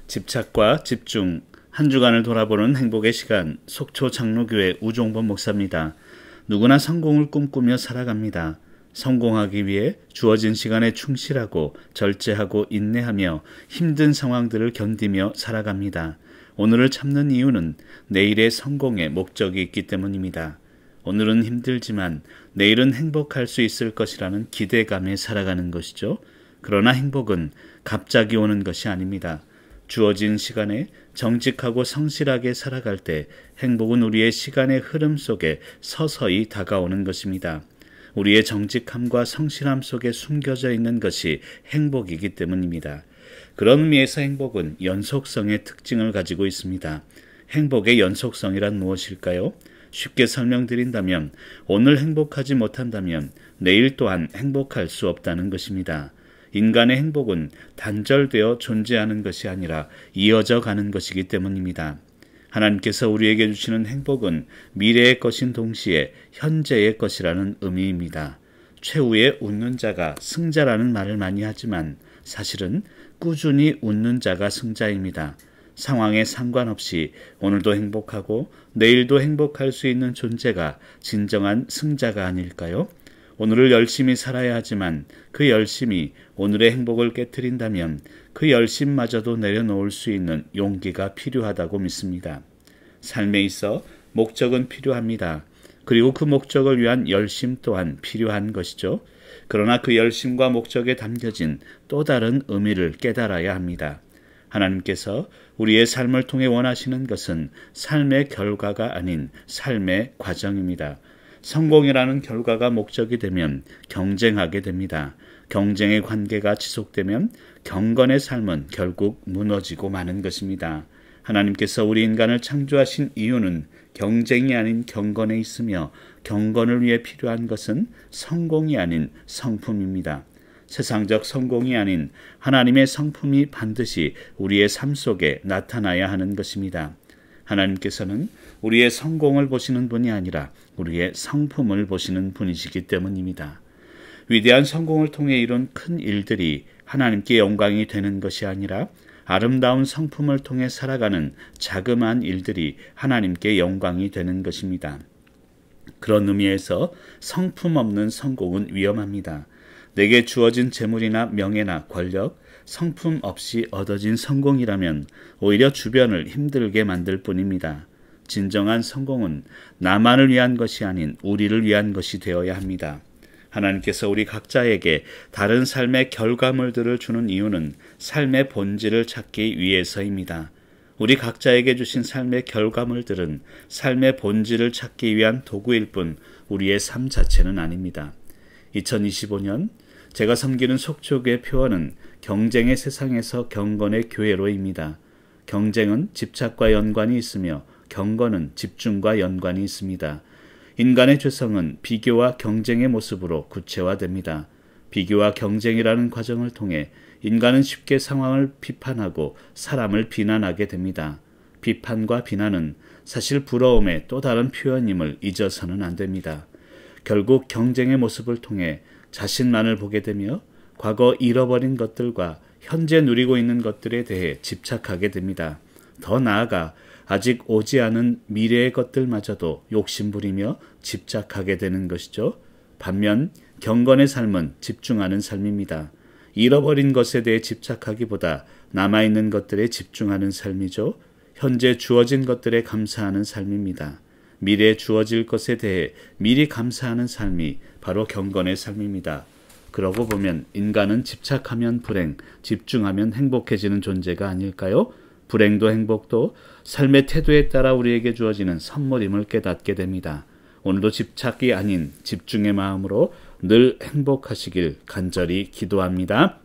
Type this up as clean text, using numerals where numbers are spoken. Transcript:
집착과 집중, 한 주간을 돌아보는 행복의 시간, 속초 장로교회 우종범 목사입니다. 누구나 성공을 꿈꾸며 살아갑니다. 성공하기 위해 주어진 시간에 충실하고 절제하고 인내하며 힘든 상황들을 견디며 살아갑니다. 오늘을 참는 이유는 내일의 성공에 목적이 있기 때문입니다. 오늘은 힘들지만 내일은 행복할 수 있을 것이라는 기대감에 살아가는 것이죠. 그러나 행복은 갑자기 오는 것이 아닙니다. 주어진 시간에 정직하고 성실하게 살아갈 때 행복은 우리의 시간의 흐름 속에 서서히 다가오는 것입니다. 우리의 정직함과 성실함 속에 숨겨져 있는 것이 행복이기 때문입니다. 그런 의미에서 행복은 연속성의 특징을 가지고 있습니다. 행복의 연속성이란 무엇일까요? 쉽게 설명드린다면 오늘 행복하지 못한다면 내일 또한 행복할 수 없다는 것입니다. 인간의 행복은 단절되어 존재하는 것이 아니라 이어져 가는 것이기 때문입니다. 하나님께서 우리에게 주시는 행복은 미래의 것인 동시에 현재의 것이라는 의미입니다. 최후의 웃는 자가 승자라는 말을 많이 하지만 사실은 꾸준히 웃는 자가 승자입니다. 상황에 상관없이 오늘도 행복하고 내일도 행복할 수 있는 존재가 진정한 승자가 아닐까요? 오늘을 열심히 살아야 하지만 그 열심이 오늘의 행복을 깨트린다면 그 열심마저도 내려놓을 수 있는 용기가 필요하다고 믿습니다. 삶에 있어 목적은 필요합니다. 그리고 그 목적을 위한 열심 또한 필요한 것이죠. 그러나 그 열심과 목적에 담겨진 또 다른 의미를 깨달아야 합니다. 하나님께서 우리의 삶을 통해 원하시는 것은 삶의 결과가 아닌 삶의 과정입니다. 성공이라는 결과가 목적이 되면 경쟁하게 됩니다. 경쟁의 관계가 지속되면 경건의 삶은 결국 무너지고 마는 것입니다. 하나님께서 우리 인간을 창조하신 이유는 경쟁이 아닌 경건에 있으며 경건을 위해 필요한 것은 성공이 아닌 성품입니다. 세상적 성공이 아닌 하나님의 성품이 반드시 우리의 삶 속에 나타나야 하는 것입니다. 하나님께서는 우리의 성공을 보시는 분이 아니라 우리의 성품을 보시는 분이시기 때문입니다. 위대한 성공을 통해 이룬 큰 일들이 하나님께 영광이 되는 것이 아니라 아름다운 성품을 통해 살아가는 자그마한 일들이 하나님께 영광이 되는 것입니다. 그런 의미에서 성품 없는 성공은 위험합니다. 내게 주어진 재물이나 명예나 권력, 성품 없이 얻어진 성공이라면 오히려 주변을 힘들게 만들 뿐입니다. 진정한 성공은 나만을 위한 것이 아닌 우리를 위한 것이 되어야 합니다. 하나님께서 우리 각자에게 다른 삶의 결과물들을 주는 이유는 삶의 본질을 찾기 위해서입니다. 우리 각자에게 주신 삶의 결과물들은 삶의 본질을 찾기 위한 도구일 뿐 우리의 삶 자체는 아닙니다. 2025년 제가 섬기는 속초교회 표어는 경쟁의 세상에서 경건의 교회로입니다. 경쟁은 집착과 연관이 있으며 경건은 집중과 연관이 있습니다. 인간의 죄성은 비교와 경쟁의 모습으로 구체화됩니다. 비교와 경쟁이라는 과정을 통해 인간은 쉽게 상황을 비판하고 사람을 비난하게 됩니다. 비판과 비난은 사실 부러움의 또 다른 표현임을 잊어서는 안 됩니다. 결국 경쟁의 모습을 통해 자신만을 보게 되며 과거 잃어버린 것들과 현재 누리고 있는 것들에 대해 집착하게 됩니다. 더 나아가 아직 오지 않은 미래의 것들마저도 욕심부리며 집착하게 되는 것이죠. 반면 경건의 삶은 집중하는 삶입니다. 잃어버린 것에 대해 집착하기보다 남아있는 것들에 집중하는 삶이죠. 현재 주어진 것들에 감사하는 삶입니다. 미래에 주어질 것에 대해 미리 감사하는 삶이 바로 경건의 삶입니다. 그러고 보면 인간은 집착하면 불행, 집중하면 행복해지는 존재가 아닐까요? 불행도 행복도 삶의 태도에 따라 우리에게 주어지는 선물임을 깨닫게 됩니다. 오늘도 집착이 아닌 집중의 마음으로 늘 행복하시길 간절히 기도합니다.